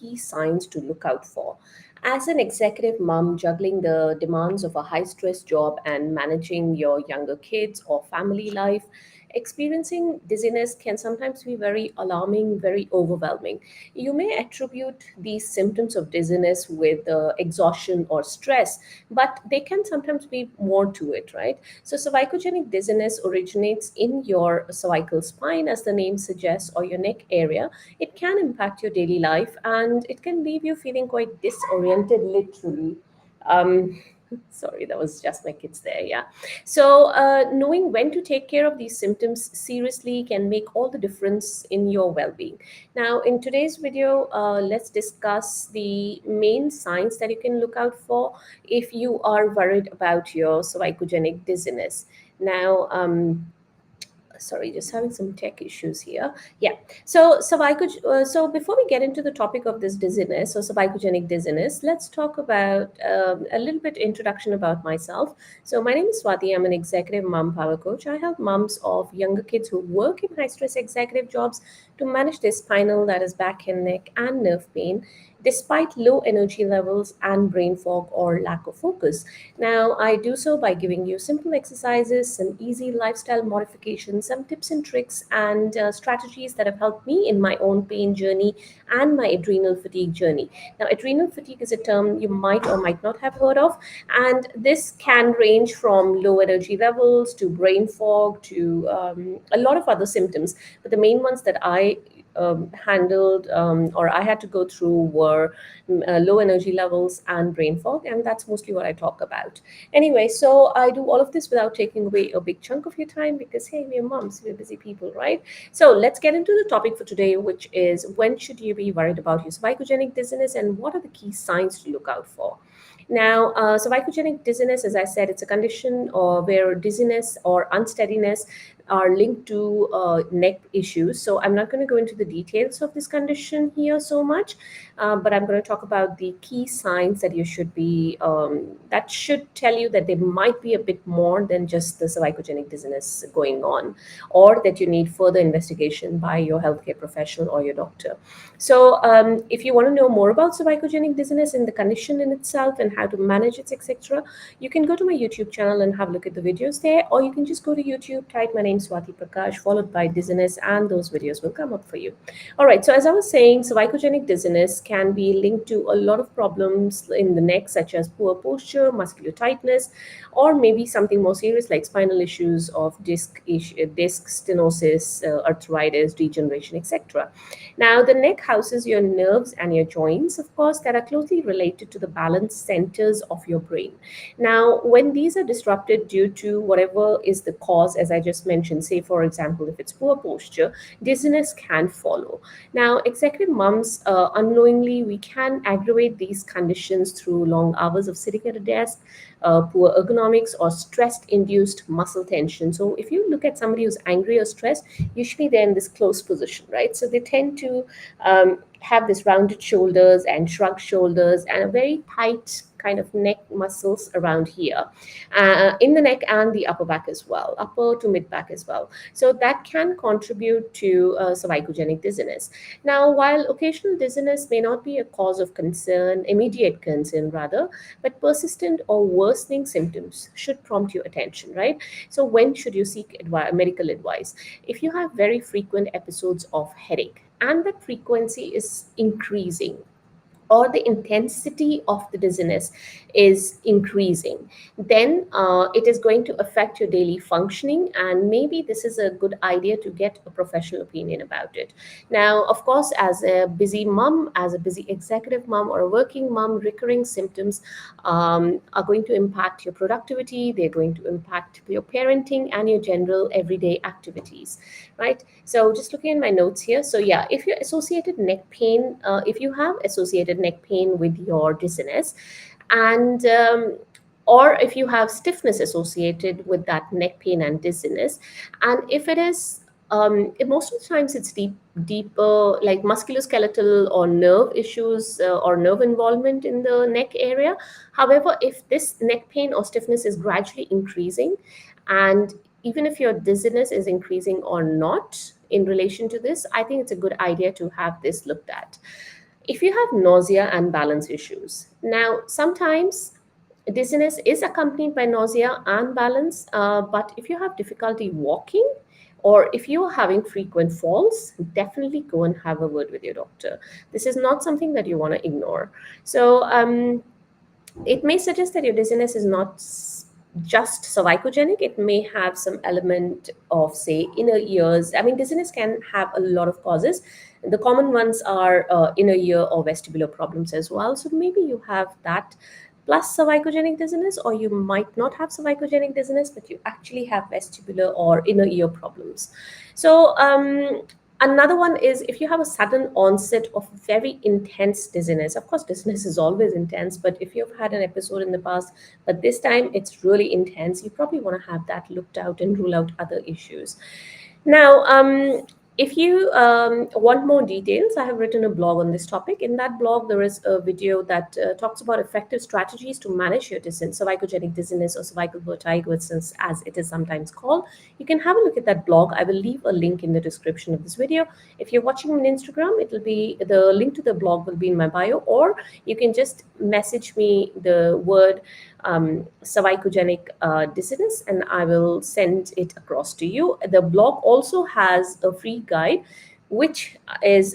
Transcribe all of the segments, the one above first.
key signs to look out for. As an executive mom juggling the demands of a high stress job and managing your younger kids or family life, experiencing dizziness can sometimes be very alarming, very overwhelming. You may attribute these symptoms of dizziness with exhaustion or stress, but they can sometimes be more to it, right? So, cervicogenic dizziness originates in your cervical spine, as the name suggests, or your neck area. It can impact your daily life and it can leave you feeling quite disoriented, literally. Um, Sorry, that was just my kids there. Yeah. So, knowing when to take care of these symptoms seriously can make all the difference in your well being. Now, in today's video, let's discuss the main signs that you can look out for if you are worried about your cervicogenic dizziness. Now, sorry, just having some tech issues here. Yeah. So before we get into the topic of this dizziness or cervicogenic dizziness, let's talk about a little bit introduction about myself. So my name is Swati. I'm an executive mom power coach. I help moms of younger kids who work in high stress executive jobs to manage their spinal, that is back and neck and nerve pain, despite low energy levels and brain fog or lack of focus. Now, I do so by giving you simple exercises, some easy lifestyle modifications, some tips and tricks, and strategies that have helped me in my own pain journey and my adrenal fatigue journey. Now, adrenal fatigue is a term you might or might not have heard of, and this can range from low energy levels to brain fog to a lot of other symptoms. But the main ones that I handled or I had to go through were low energy levels and brain fog, and that's mostly what I talk about. Anyway, so I do all of this without taking away a big chunk of your time because, hey, we're moms, we're busy people, right? So let's get into the topic for today, which is when should you be worried about your cervicogenic dizziness and what are the key signs to look out for? Now, cervicogenic dizziness, as I said, it's a condition where dizziness or unsteadiness are linked to neck issues. So I'm not going to go into the details of this condition here so much, but I'm going to talk about the key signs that you should be, that should tell you that there might be a bit more than just the cervicogenic dizziness going on, or that you need further investigation by your healthcare professional or your doctor. So if you want to know more about cervicogenic dizziness and the condition in itself and how to manage it, etc., you can go to my YouTube channel and have a look at the videos there, or you can just go to YouTube, type my name Swati Prakash, followed by dizziness, and those videos will come up for you. All right, so as I was saying, cervicogenic dizziness can be linked to a lot of problems in the neck, such as poor posture, muscular tightness, or maybe something more serious like spinal issues of disc stenosis, arthritis, degeneration, etc. Now, the neck houses your nerves and your joints, of course, that are closely related to the balance centers of your brain. Now, when these are disrupted due to whatever is the cause, as I just mentioned, say, for example, if it's poor posture, dizziness can follow. Now, executive moms, unknowingly, we can aggravate these conditions through long hours of sitting at a desk, poor ergonomics, or stress induced muscle tension. So, if you look at somebody who's angry or stressed, usually they're in this closed position, right? So, they tend to have this rounded shoulders and shrugged shoulders and a very tight kind of neck muscles around here in the neck and the upper back as well, upper to mid back as well. So that can contribute to cervicogenic dizziness. Now, while occasional dizziness may not be a cause of concern, immediate concern rather, but persistent or worsening symptoms should prompt your attention, right? So when should you seek medical advice? If you have very frequent episodes of headache and that frequency is increasing, or the intensity of the dizziness is increasing, then it is going to affect your daily functioning. And maybe this is a good idea to get a professional opinion about it. Now, of course, as a busy mom, as a busy executive mom or a working mom, recurring symptoms are going to impact your productivity, they're going to impact your parenting and your general everyday activities, right? So just looking at my notes here. So yeah, if you associated neck pain, if you have associated neck pain with your dizziness, and or if you have stiffness associated with that neck pain and dizziness, and if it is most of the times it's deeper, like musculoskeletal or nerve issues or nerve involvement in the neck area. However, if this neck pain or stiffness is gradually increasing, and even if your dizziness is increasing or not in relation to this, I think it's a good idea to have this looked at. If you have nausea and balance issues, now sometimes dizziness is accompanied by nausea and balance, but if you have difficulty walking or if you are having frequent falls, definitely go and have a word with your doctor. This is not something that you want to ignore. So, it may suggest that your dizziness is not just cervicogenic. It may have some element of, say, inner ears. I mean, dizziness can have a lot of causes. The common ones are inner ear or vestibular problems as well. So maybe you have that plus cervicogenic dizziness, or you might not have cervicogenic dizziness, but you actually have vestibular or inner ear problems. So, another one is if you have a sudden onset of very intense dizziness. Of course, dizziness is always intense, but if you've had an episode in the past, but this time it's really intense, you probably want to have that looked out and rule out other issues. Now, if you want more details, I have written a blog on this topic. In that blog, there is a video that talks about effective strategies to manage your dizziness, cervicogenic dizziness or cervical vertigo, as it is sometimes called. You can have a look at that blog. I will leave a link in the description of this video. If you're watching on Instagram, it will be the link to the blog will be in my bio, or you can just message me the word cervicogenic dizziness, and I will send it across to you. The blog also has a free guide, which is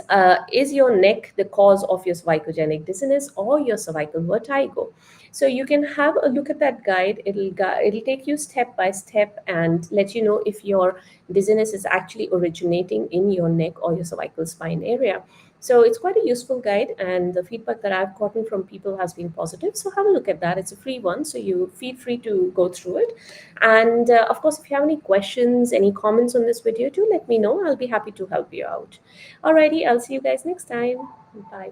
your neck the cause of your cervicogenic dizziness or your cervical vertigo? So you can have a look at that guide. It'll take you step by step and let you know if your dizziness is actually originating in your neck or your cervical spine area. So it's quite a useful guide, and the feedback that I've gotten from people has been positive. So have a look at that. It's a free one, so you feel free to go through it. And of course, if you have any questions, any comments on this video, do let me know. I'll be happy to help you out. Alrighty, I'll see you guys next time. Bye.